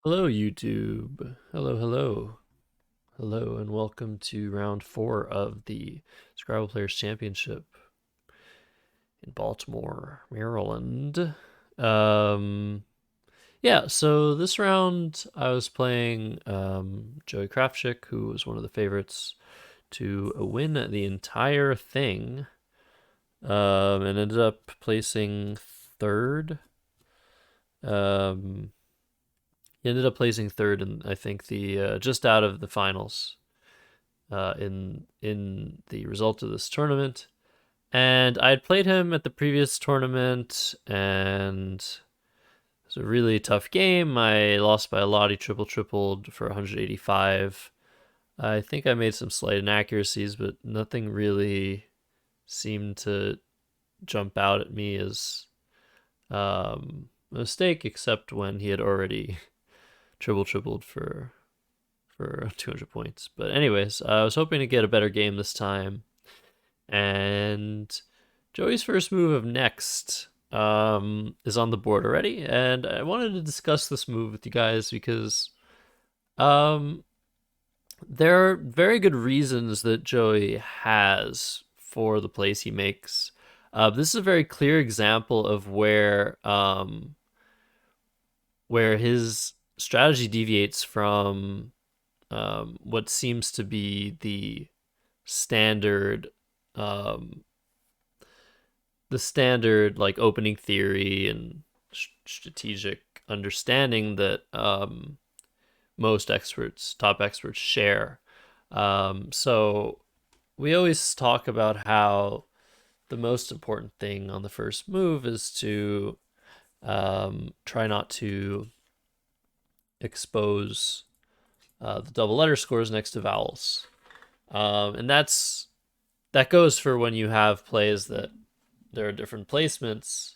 Hello, YouTube. Hello, hello. Hello, and welcome to round 4 of the Scrabble Players Championship in Baltimore, Maryland. Um, yeah, so this round I was playing Joey Krafchick, who was one of the favorites to win the entire thing, and ended up placing third. Um, he ended up placing third in, I think, the just out of the finals. In the result of this tournament. And I had played him at the previous tournament, and it was a really tough game. I lost by a lot. He tripled for 185. I think I made some slight inaccuracies, but nothing really seemed to jump out at me as a mistake, except when he had already tripled for 200 points. But anyways, I was hoping to get a better game this time. And Joey's first move of next is on the board already. And I wanted to discuss this move with you guys because um, there are very good reasons that Joey has for the plays he makes. This is a very clear example of where his strategy deviates from what seems to be standard um, the standard like opening theory and strategic understanding that most experts, top experts, share. So we always talk about how the most important thing on the first move is to try not to expose the double letter scores next to vowels. And that goes for when you have plays that there are different placements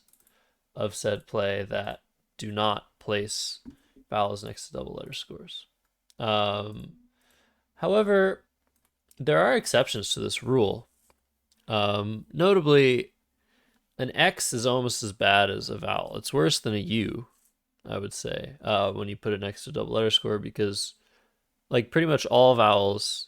of said play that do not place vowels next to double letter scores. Um, However, there are exceptions to this rule. Notably, an X is almost as bad as a vowel. It's worse than a U, I would say, when you put it next to a double letter score because, like, pretty much all vowels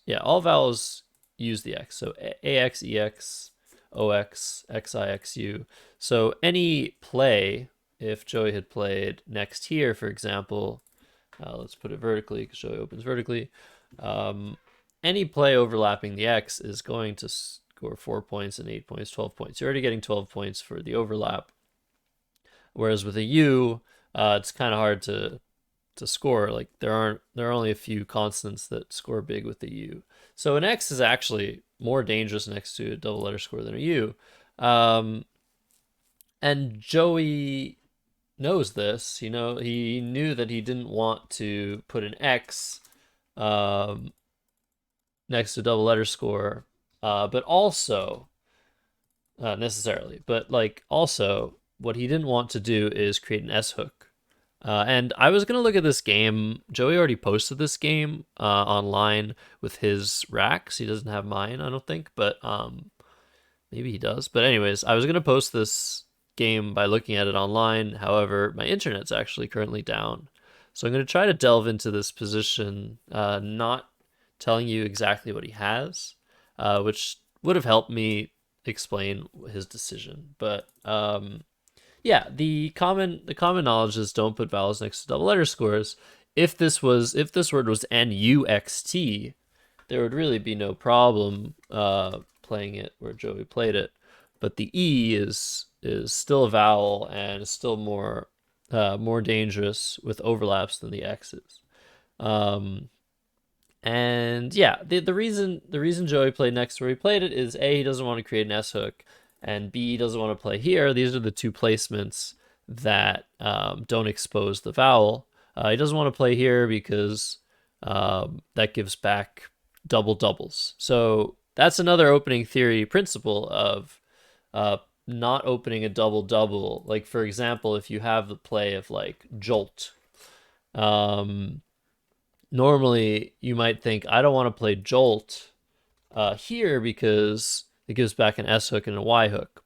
use the X. So AX, EX, OX, XI, XU. So any play, if Joey had played next here, for example, let's put it vertically because Joey opens vertically. Um, any play overlapping the X is going to score 4 points and 8 points, 12 points. You're already getting 12 points for the overlap. Whereas with a U, it's kind of hard to score. Like there are only a few constants that score big with the U. So an X is actually more dangerous next to a double letter score than a U. Um, and Joey knows this. He knew that he didn't want to put an X um, next to a double letter score, but also necessarily, but like also what he didn't want to do is create an S hook. And I was gonna look at this game. Joey already posted this game online with his racks. He doesn't have mine, I don't think, but maybe he does. But anyways, I was gonna post this game by looking at it online. However, my internet's actually currently down, so I'm gonna try to delve into this position, not telling you exactly what he has, which would have helped me explain his decision. But yeah, the common knowledge is don't put vowels next to double letter scores. If this word was NUXT, there would really be no problem playing it where Joey played it. But the E is still a vowel and is still more dangerous with overlaps than the X's. Um, and yeah, the reason Joey played next where he played it is A, he doesn't want to create an S hook, and B, he doesn't want to play here. These are the two placements that don't expose the vowel. He doesn't want to play here because that gives back double doubles. So that's another opening theory principle of not opening a double double. Like for example, if you have the play of like jolt, um, normally you might think I don't want to play jolt here because it gives back an S hook and a Y hook.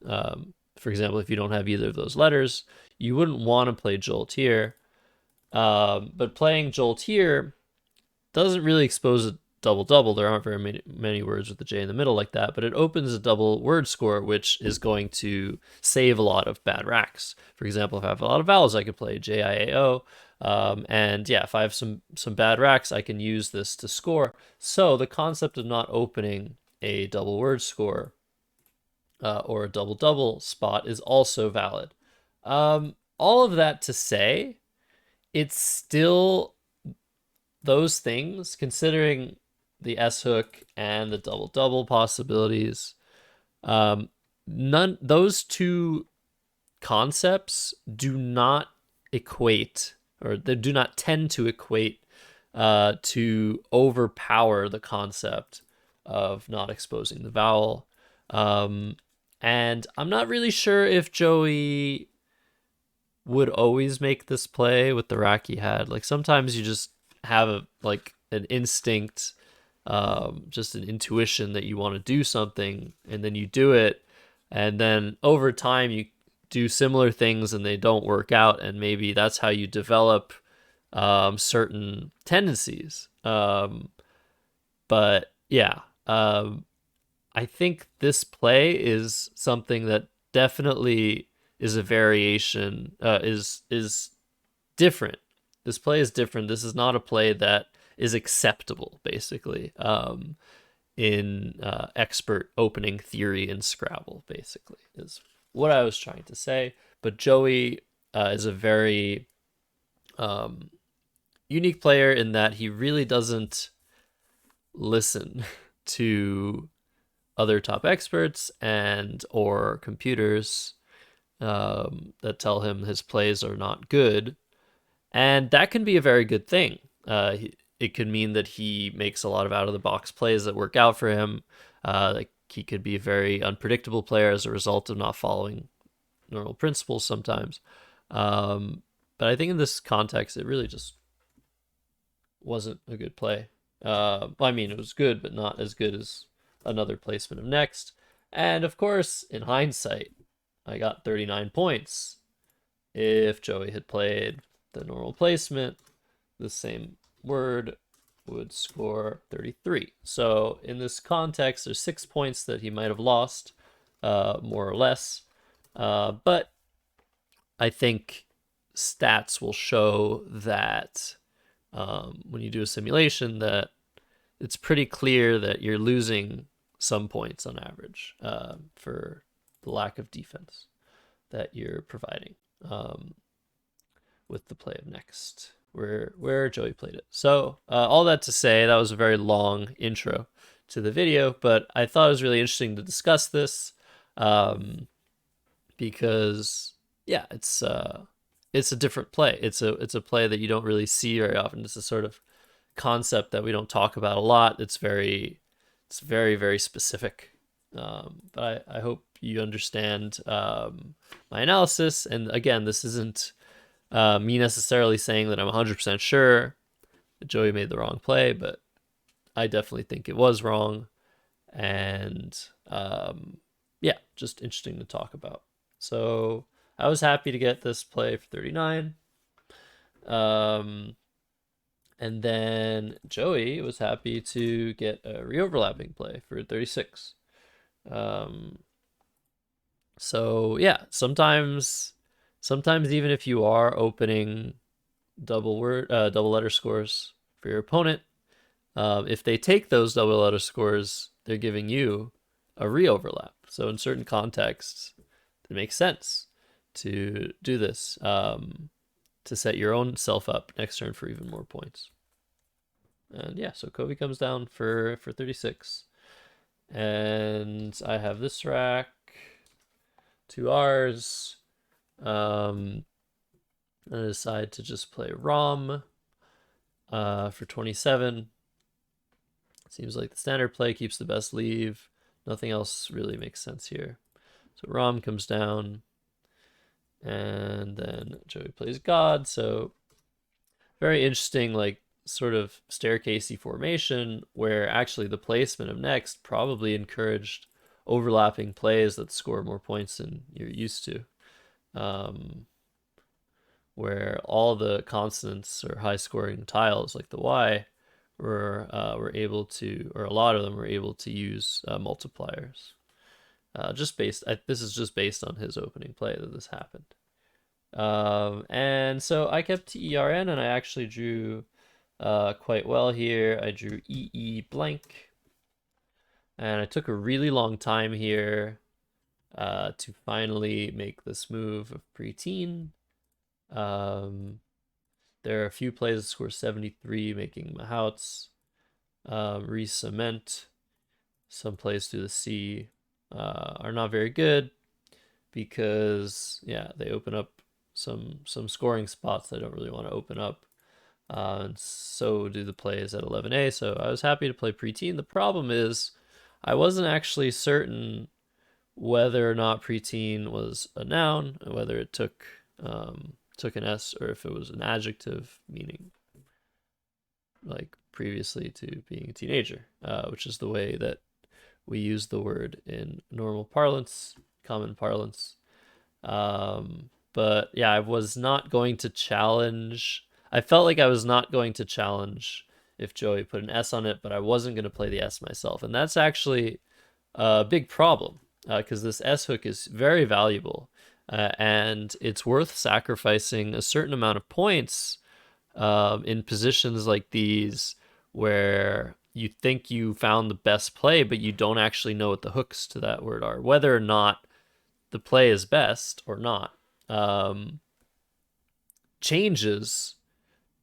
For example, if you don't have either of those letters, you wouldn't want to play jolt here. But playing Jolt here doesn't really expose a double double. There aren't very many words with the J in the middle like that, but it opens a double word score, which is going to save a lot of bad racks. For example, if I have a lot of vowels, I could play JIAO. And yeah, if I have some bad racks, I can use this to score. So the concept of not opening a double word score or a double double spot is also valid. All of that to say, it's still those things, considering the S hook and the double double possibilities. Those two concepts do not equate, or they do not tend to equate to overpower the concept of not exposing the vowel. And I'm not really sure if Joey would always make this play with the rack he had. Like sometimes you just have an instinct, just an intuition that you want to do something, and then you do it, and then over time you do similar things and they don't work out, and maybe that's how you develop certain tendencies. But yeah, I think this play is something that definitely is a variation, is different. This play is different. This is not a play that is acceptable, basically, in expert opening theory in Scrabble, basically, is what I was trying to say. But Joey is a very unique player in that he really doesn't listen to other top experts and or computers that tell him his plays are not good. And that can be a very good thing. It could mean that he makes a lot of out-of-the-box plays that work out for him. Like he could be a very unpredictable player as a result of not following normal principles sometimes. But I think in this context, it really just wasn't a good play. I mean, it was good, but not as good as another placement of next. And of course, in hindsight, I got 39 points. If Joey had played the normal placement, the same word would score 33. So in this context, there's 6 points that he might have lost, more or less. But I think stats will show that when you do a simulation, that it's pretty clear that you're losing some points on average for the lack of defense that you're providing with the play of next, where Joey played it. So all that to say, that was a very long intro to the video, but I thought it was really interesting to discuss this because yeah, it's a different play. It's a play that you don't really see very often. It's a sort of concept that we don't talk about a lot. It's very very specific. But I hope you understand my analysis. And again, this isn't me necessarily saying that I'm 100% sure that Joey made the wrong play, but I definitely think it was wrong. And yeah, just interesting to talk about. So I was happy to get this play for 39. And then Joey was happy to get a re-overlapping play for 36. So yeah, sometimes even if you are opening double letter scores for your opponent, if they take those double letter scores, they're giving you a re-overlap. So in certain contexts, it makes sense to do this to set your own self up next turn for even more points. And yeah, so Kobe comes down for 36. And I have this rack, 2 R's. I decide to just play Rom for 27. Seems like the standard play keeps the best leave. Nothing else really makes sense here. So Rom comes down. And then Joey plays God. So very interesting, like, sort of staircasey formation where actually the placement of next probably encouraged overlapping plays that score more points than you're used to. where all the consonants or high scoring tiles like the Y were able to, or a lot of them were able to use multipliers. This is just based on his opening play that this happened. And so I kept TERN, and I actually drew quite well here. I drew EE blank, and I took a really long time here to finally make this move of preteen. There are a few plays that score 73, making Mahouts, re-cement. Some plays through the C are not very good because, yeah, they open up some scoring spots I don't really want to open up. And so do the plays at 11A. So I was happy to play preteen. The problem is I wasn't actually certain whether or not preteen was a noun, and whether it took an S, or if it was an adjective, meaning like previously to being a teenager, which is the way that we use the word in normal parlance, common parlance. But yeah, I was not going to challenge. I felt like I was not going to challenge if Joey put an S on it, but I wasn't going to play the S myself. And that's actually a big problem because this S hook is very valuable and it's worth sacrificing a certain amount of points in positions like these where you think you found the best play, but you don't actually know what the hooks to that word are, whether or not the play is best or not. Changes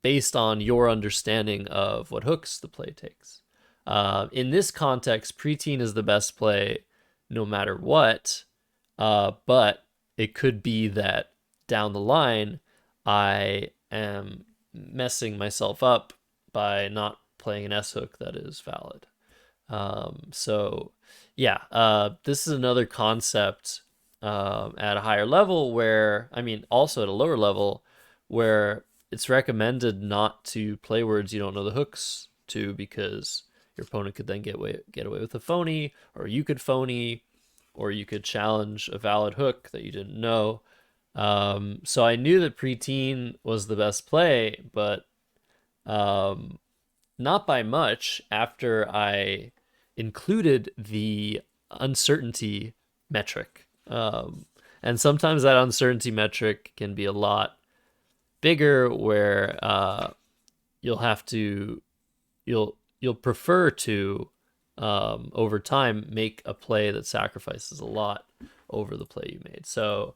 based on your understanding of what hooks the play takes. In this context, preteen is the best play no matter what, but it could be that down the line I am messing myself up by not playing an S hook that is valid. So yeah, this is another concept at a higher level where, I mean, also at a lower level where it's recommended not to play words you don't know the hooks to, because your opponent could then get away with a phony, or you could phony, or you could challenge a valid hook that you didn't know. So I knew that preteen was the best play, but not by much after I included the uncertainty metric. And sometimes that uncertainty metric can be a lot bigger, where you'll prefer to over time make a play that sacrifices a lot over the play you made. So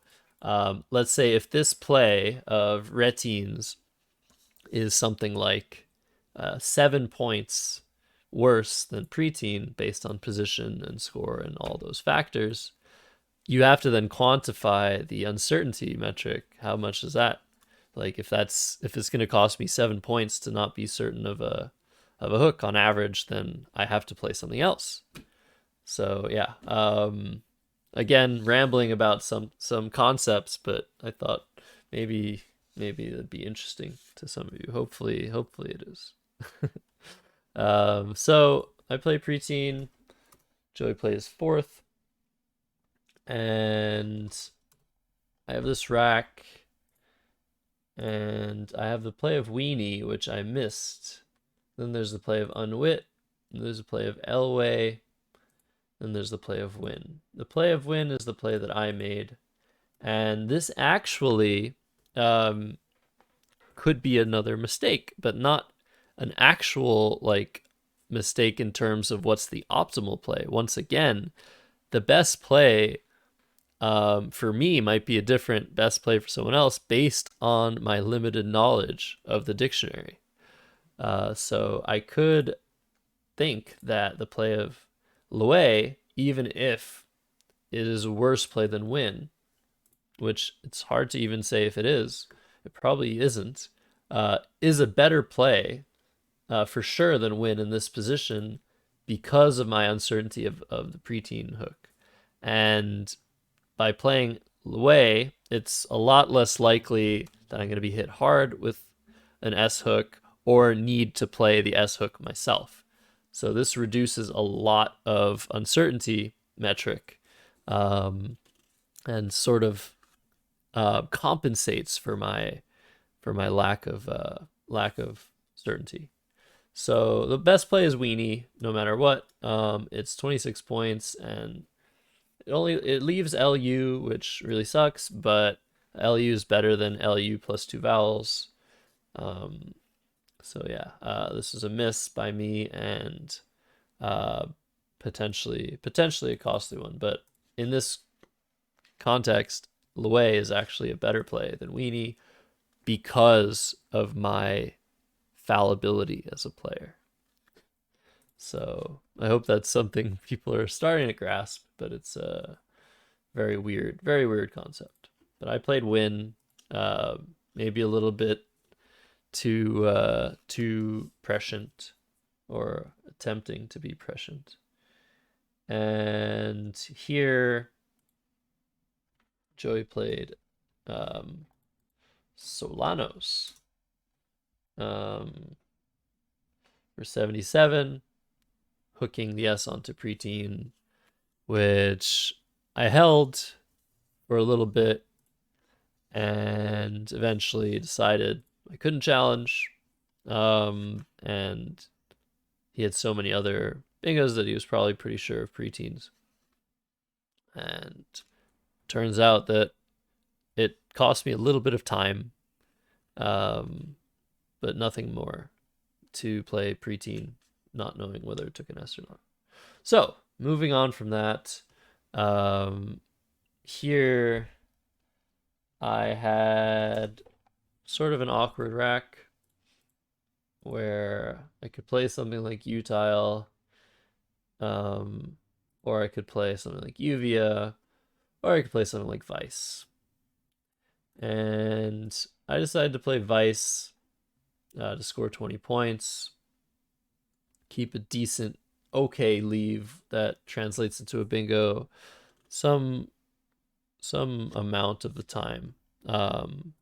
let's say if this play of retines is something like 7 points worse than preteen based on position and score and all those factors, you have to then quantify the uncertainty metric. How much is that? Like if it's going to cost me 7 points to not be certain of a hook on average, then I have to play something else. So yeah, again, rambling about some concepts, but I thought maybe it'd be interesting to some of you. Hopefully it is. So I play preteen. Joey plays fourth, and I have this rack, and I have the play of weenie, which I missed. Then there's the play of unwit, and there's the play of elway, and there's the play of win. The play of win is the play that I made, and this actually could be another mistake, but not an actual like mistake in terms of what's the optimal play. Once again, the best play for me might be a different best play for someone else based on my limited knowledge of the dictionary. So I could think that the play of Loué, even if it is a worse play than win, which it's hard to even say if it is, it probably isn't, is a better play for sure than win in this position because of my uncertainty of the preteen hook. And by playing Loué, it's a lot less likely that I'm going to be hit hard with an S hook or need to play the S hook myself. So this reduces a lot of uncertainty metric and sort of compensates for my for my lack of certainty. So the best play is Weenie, no matter what. It's 26 points, and it leaves LU, which really sucks, but LU is better than LU plus 2 vowels. So yeah, this is a miss by me, and potentially a costly one. But in this context, Lue is actually a better play than Weenie because of my fallibility as a player. So I hope that's something people are starting to grasp, but it's a very weird concept. But I played Win, maybe a little bit too prescient, or attempting to be prescient. And here, Joey played Solanos for 77, hooking the S onto preteen, which I held for a little bit and eventually decided I couldn't challenge. And he had so many other bingos that he was probably pretty sure of preteens. And turns out that it cost me a little bit of time, but nothing more, to play preteen, not knowing whether it took an S or not. So moving on from that, here I had sort of an awkward rack where I could play something like Utile, or I could play something like Uvia, or I could play something like Vice. And I decided to play Vice to score 20 points, keep a decent, okay leave that translates into a bingo some amount of the time.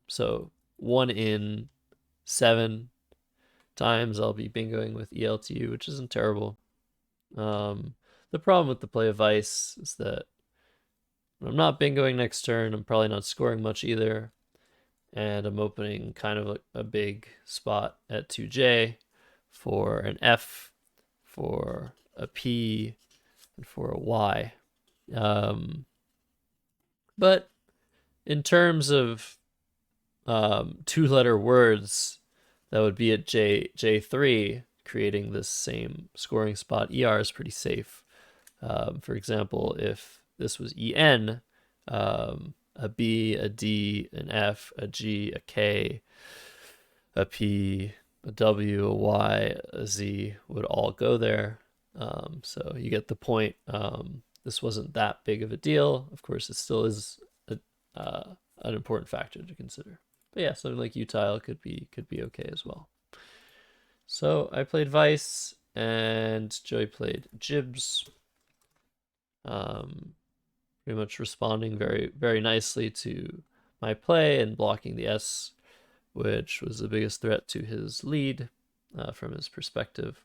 So 1 in 7 times I'll be bingoing with ELTU, which isn't terrible. The problem with the play of Vice is that when I'm not bingoing next turn, I'm probably not scoring much either, and I'm opening kind of a big spot at 2J for an F, for a P, and for a Y. But in terms of 2-letter words that would be at J3, creating this same scoring spot, ER is pretty safe. For example, if this was EN, a B, a D, an F, a G, a K, a P, a W, a Y, a Z would all go there. So you get the point. This wasn't that big of a deal. Of course, it still is an important factor to consider. But yeah, something like Utile could be okay as well. So I played Vice, and Joey played Jibs. Pretty much responding very nicely to my play and blocking the S, which was the biggest threat to his lead from his perspective.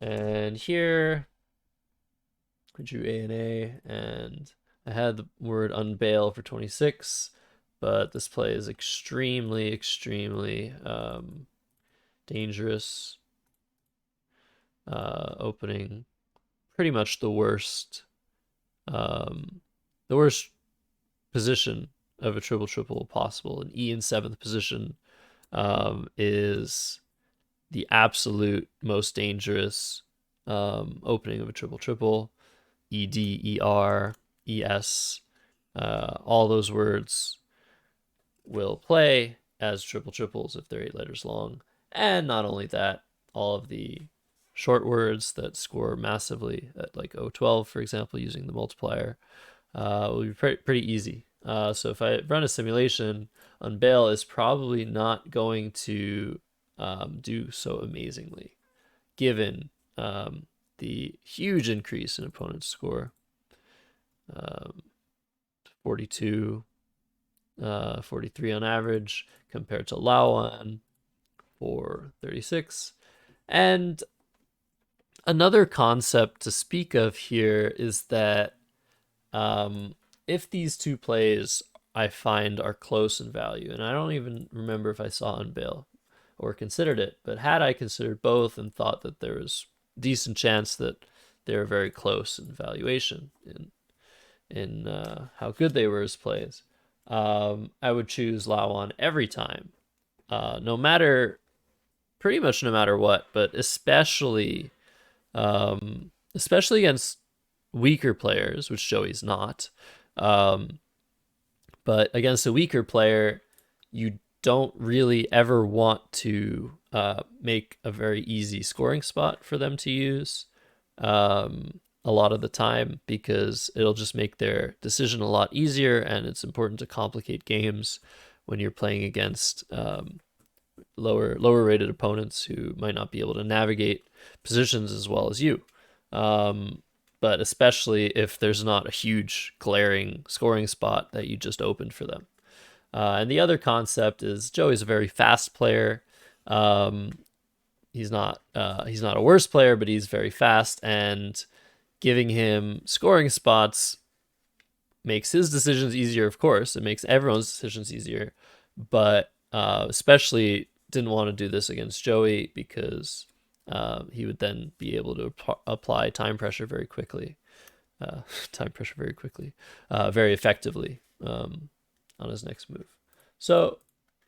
And here I drew A, and I had the word unbail for 26, but this play is extremely dangerous. Opening pretty much the worst position of a triple possible. An E in 7th position is the absolute most dangerous opening of a triple. ED, ER, ES, all those words will play as triples if they're 8 letters long. And not only that, all of the short words that score massively at like O12, for example, using the multiplier, will be pretty easy. So if I run a simulation, unbail is probably not going to do so amazingly, given the huge increase in opponent's score. 42, 43 on average compared to Laoan for 36. And another concept to speak of here is that if these two plays I find are close in value. And I don't even remember if I saw Unveil or considered it, but had I considered both and thought that there was decent chance that they were very close in valuation in how good they were as plays, I would choose Lawan every time, no matter pretty much no matter what, but especially against weaker players, which Joey's not. Um, but against a weaker player, you don't really ever want to make a very easy scoring spot for them to use a lot of the time, because it'll just make their decision a lot easier, and it's important to complicate games when you're playing against lower rated opponents who might not be able to navigate positions as well as you. But especially if there's not a huge glaring scoring spot that you just opened for them. And the other concept is Joey's a very fast player. He's not a worse player, but he's very fast, and giving him scoring spots makes his decisions easier. Of course, it makes everyone's decisions easier, but especially didn't want to do this against Joey, because he would then be able to apply time pressure very quickly, very effectively on his next move. So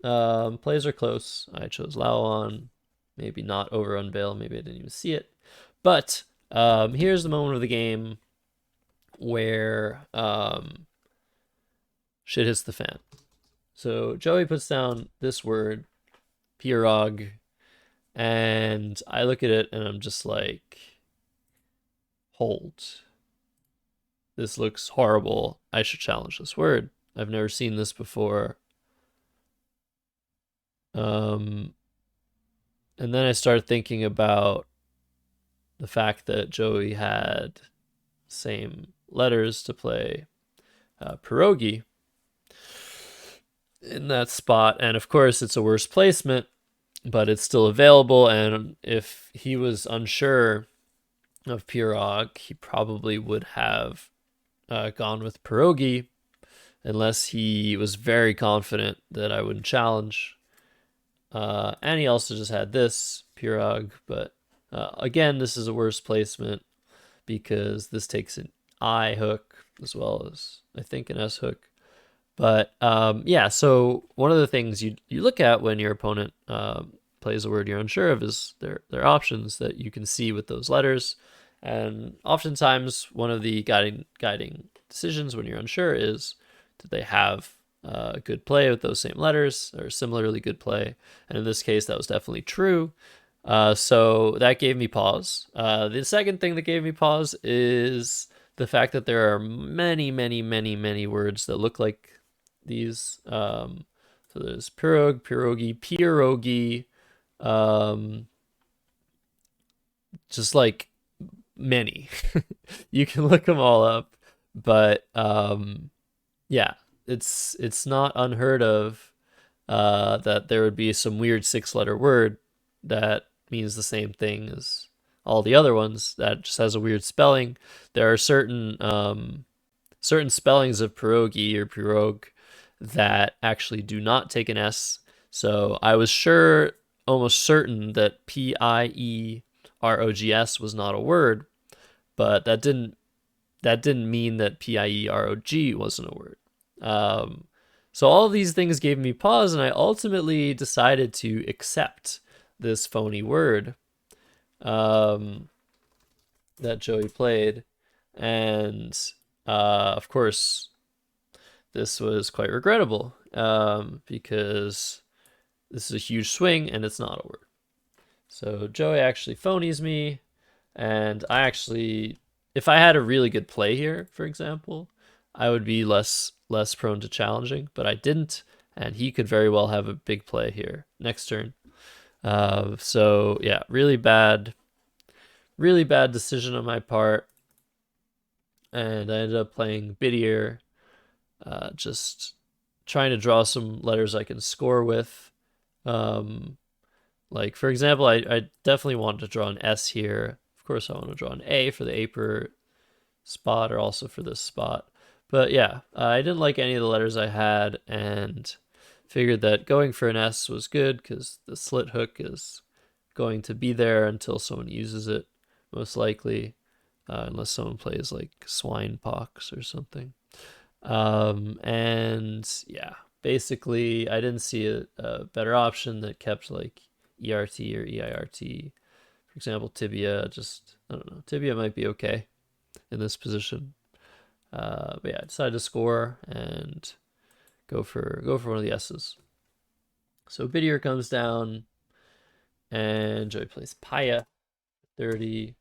plays are close. I chose Laoan, maybe not over Unveil, maybe I didn't even see it. But here's the moment of the game where shit hits the fan. So Joey puts down this word, Pirog, and I look at it and I'm just like, hold. This looks horrible. I should challenge this word. I've never seen this before. And then I started thinking about the fact that Joey had same letters to play pierogi in that spot, and of course it's a worse placement, but it's still available. And if he was unsure of pirog, he probably would have gone with pierogi, unless he was very confident that I wouldn't challenge. And he also just had this pirog, but again, this is a worse placement because this takes an I hook as well as I think an S hook. But yeah, so one of the things you look at when your opponent plays a word you're unsure of is their options that you can see with those letters. And oftentimes one of the guiding decisions when you're unsure is, did they have good play with those same letters or similarly good play? And in this case, that was definitely true. So that gave me pause. The second thing that gave me pause is the fact that there are many, many, many, many words that look like these. So there's pirog, pierogi, just like many. You can look them all up, but yeah, it's not unheard of that there would be some weird 6-letter word that means the same thing as all the other ones that just has a weird spelling. There are certain spellings of pierogi or pirog that actually do not take an S. So I was almost certain that Pierogs was not a word, but that didn't mean that Pierog wasn't a word. So all of these things gave me pause, and I ultimately decided to accept this phony word that Joey played. And of course, this was quite regrettable because this is a huge swing and it's not a word. So Joey actually phonies me, and I actually, if I had a really good play here, for example, I would be less prone to challenging, but I didn't, and he could very well have a big play here next turn. So yeah, really bad decision on my part, and I ended up playing Bidier, just trying to draw some letters I can score with. Like for example, I definitely wanted to draw an S here. Of course, I want to draw an A for the Aper spot, or also for this spot. But yeah, I didn't like any of the letters I had, and figured that going for an S was good because the slit hook is going to be there until someone uses it, most likely, unless someone plays like swine pox or something. And yeah, basically, I didn't see a better option that kept like ERT or EIRT. For example, tibia, just, I don't know, tibia might be okay in this position. But yeah, I decided to score and go for one of the S's. So Bidier comes down and Joey plays Paya 30,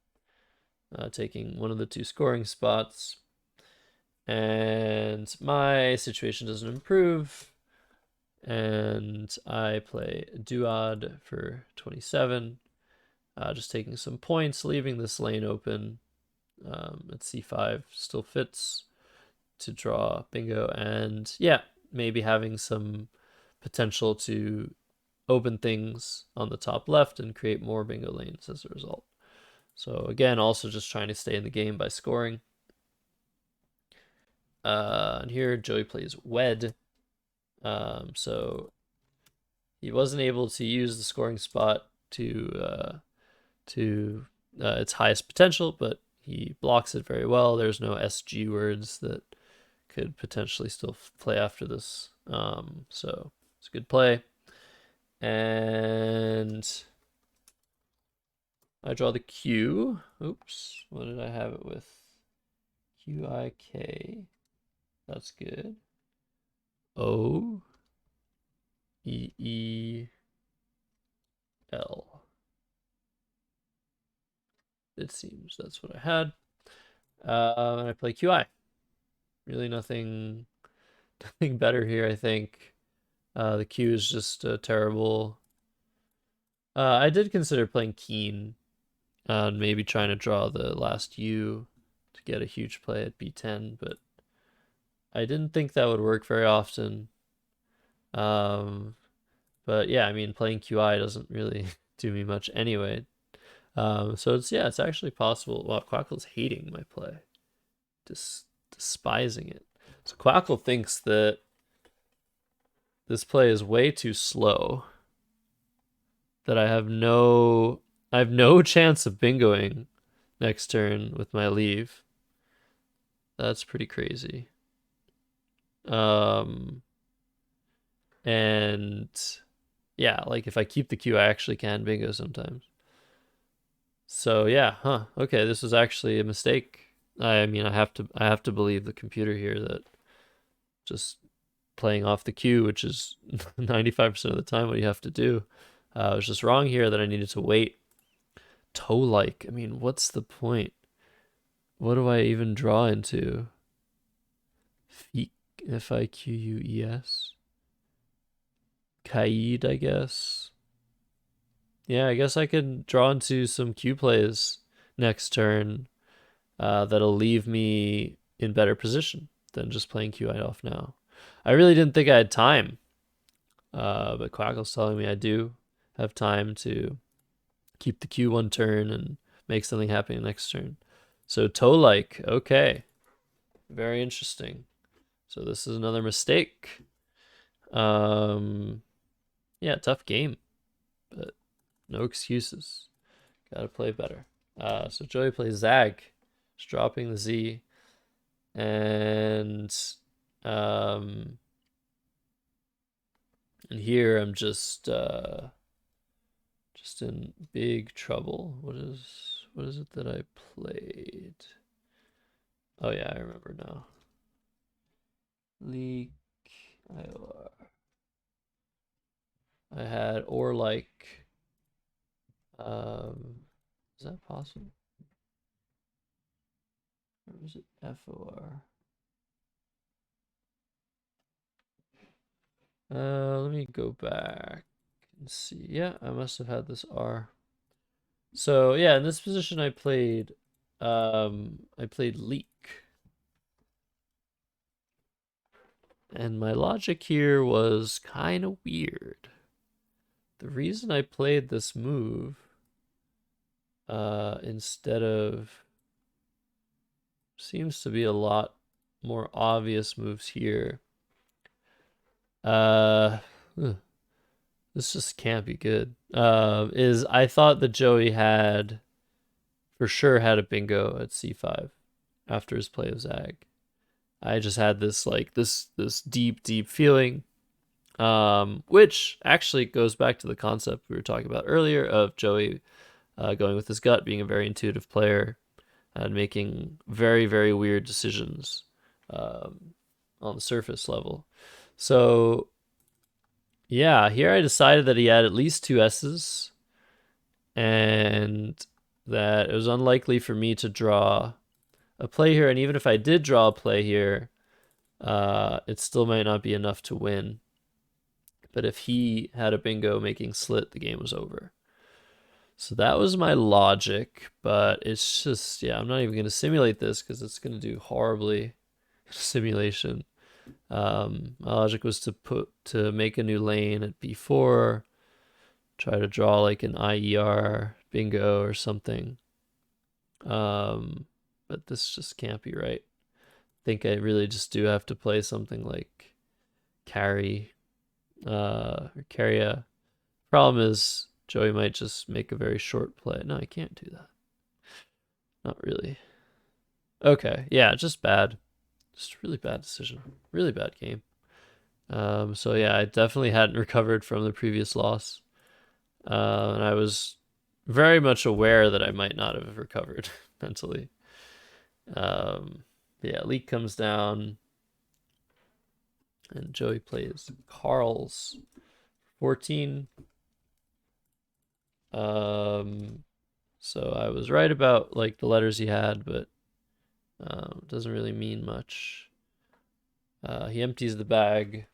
taking one of the two scoring spots. And my situation doesn't improve. And I play Duad for 27, just taking some points, leaving this lane open. At C5 still fits to draw bingo, and yeah, maybe having some potential to open things on the top left and create more bingo lanes as a result. So again, also just trying to stay in the game by scoring. And here Joey plays Wed. So he wasn't able to use the scoring spot to its highest potential, but he blocks it very well. There's no SG words that could potentially still play after this. So it's a good play. And I draw the Q. Oops, what did I have it with? QIK. That's good. O E L. It seems that's what I had. And I play QI. Really nothing better here, I think. The Q is just terrible. I did consider playing Keen and maybe trying to draw the last U to get a huge play at B10, but I didn't think that would work very often. But yeah, I mean, playing QI doesn't really do me much anyway. So it's actually possible. Wow, Quackle's hating my play, despising it. So Quackle thinks that this play is way too slow, that I have no chance of bingoing next turn with my leave. That's pretty crazy. And yeah, like if I keep the Q, I actually can bingo sometimes. So yeah, okay, this was actually a mistake. I mean, I have to believe the computer here that just playing off the Q, which is 95% of the time what you have to do. I was just wrong here that I needed to wait. Toe-like, I mean, what's the point? What do I even draw into? Fiqueus? Kaid, I guess. Yeah, I guess I could draw into some Q plays next turn that'll leave me in better position than just playing QI off now. I really didn't think I had time, but Quackle's telling me I do have time to keep the Q one turn and make something happen next turn. So toe-like, okay. Very interesting. So this is another mistake. Yeah, tough game, but no excuses. Gotta play better. So Joey plays Zag, just dropping the Z, and um, and here I'm just in big trouble. What is it that I played? Oh yeah, I remember now. Leak IOR. I had or like is that possible? Or was it FOR? Let me go back and see. Yeah, I must have had this R. So yeah, in this position I played leak. And my logic here was kind of weird. The reason I played this move instead of seems to be a lot more obvious moves here. Uh, this just can't be good. Is I thought that Joey had for sure had a bingo at c5 after his play of Zag. I just had this like this deep feeling, which actually goes back to the concept we were talking about earlier of Joey going with his gut, being a very intuitive player and making very weird decisions on the surface level. So yeah, here I decided that he had at least two S's and that it was unlikely for me to draw a play here. And even if I did draw a play here, it still might not be enough to win. But if he had a bingo making slit, the game was over. So that was my logic, but it's just, yeah, I'm not even going to simulate this because it's going to do horribly in simulation. My logic was to make a new lane at b4, try to draw like an IER bingo or something. But this just can't be right. I think I really just do have to play something like carry or carry. Problem is Joey might just make a very short play. No, I can't do that. Not really. Okay, yeah, just bad. Just really bad decision. Really bad game. So yeah, I definitely hadn't recovered from the previous loss. And I was very much aware that I might not have recovered mentally. Yeah, Leak comes down. And Joey plays Carl's 14. So I was right about like the letters he had, but it doesn't really mean much. He empties the bag,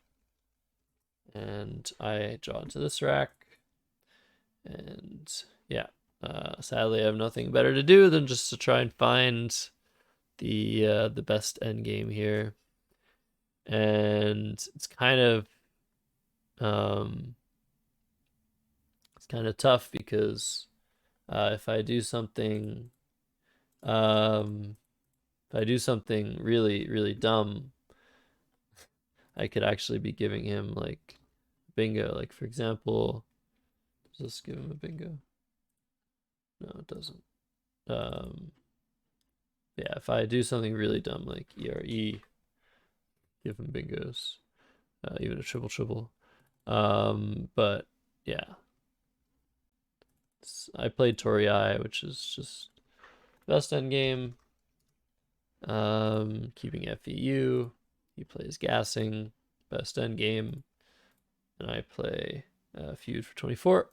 and I draw into this rack. And yeah, sadly I have nothing better to do than just to try and find the best end game here. And it's kind of tough because if I do something really dumb, I could actually be giving him like bingo. Like for example, does this give him a bingo? No, it doesn't. Yeah, if I do something really dumb like ERE, give him bingos, even a triple. But yeah, I played Tori, which is just best end game. Keeping FEU. He plays gassing, best end game, and I play feud for 24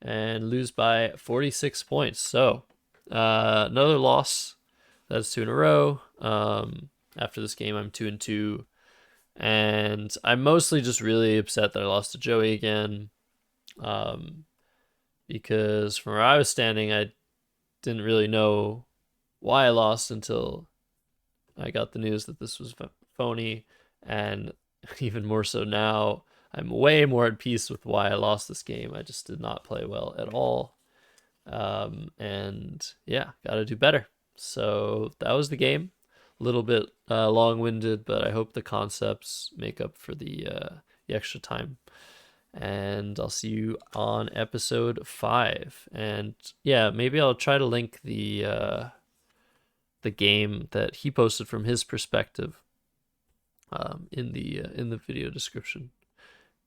and lose by 46 points. So another loss. That's 2 in a row. After this game, I'm 2-2, and I'm mostly just really upset that I lost to Joey again. Because from where I was standing, I didn't really know why I lost until I got the news that this was phony, and even more so now, I'm way more at peace with why I lost this game. I just did not play well at all. And yeah, gotta do better. So that was the game. A little bit long-winded, but I hope the concepts make up for the extra time. And I'll see you on episode 5. And yeah, maybe I'll try to link the game that he posted from his perspective in the video description.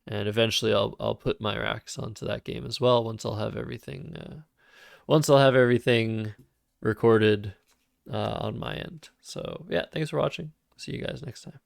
And eventually I'll put my racks onto that game as well once I'll have everything recorded on my end. So yeah, thanks for watching. See you guys next time.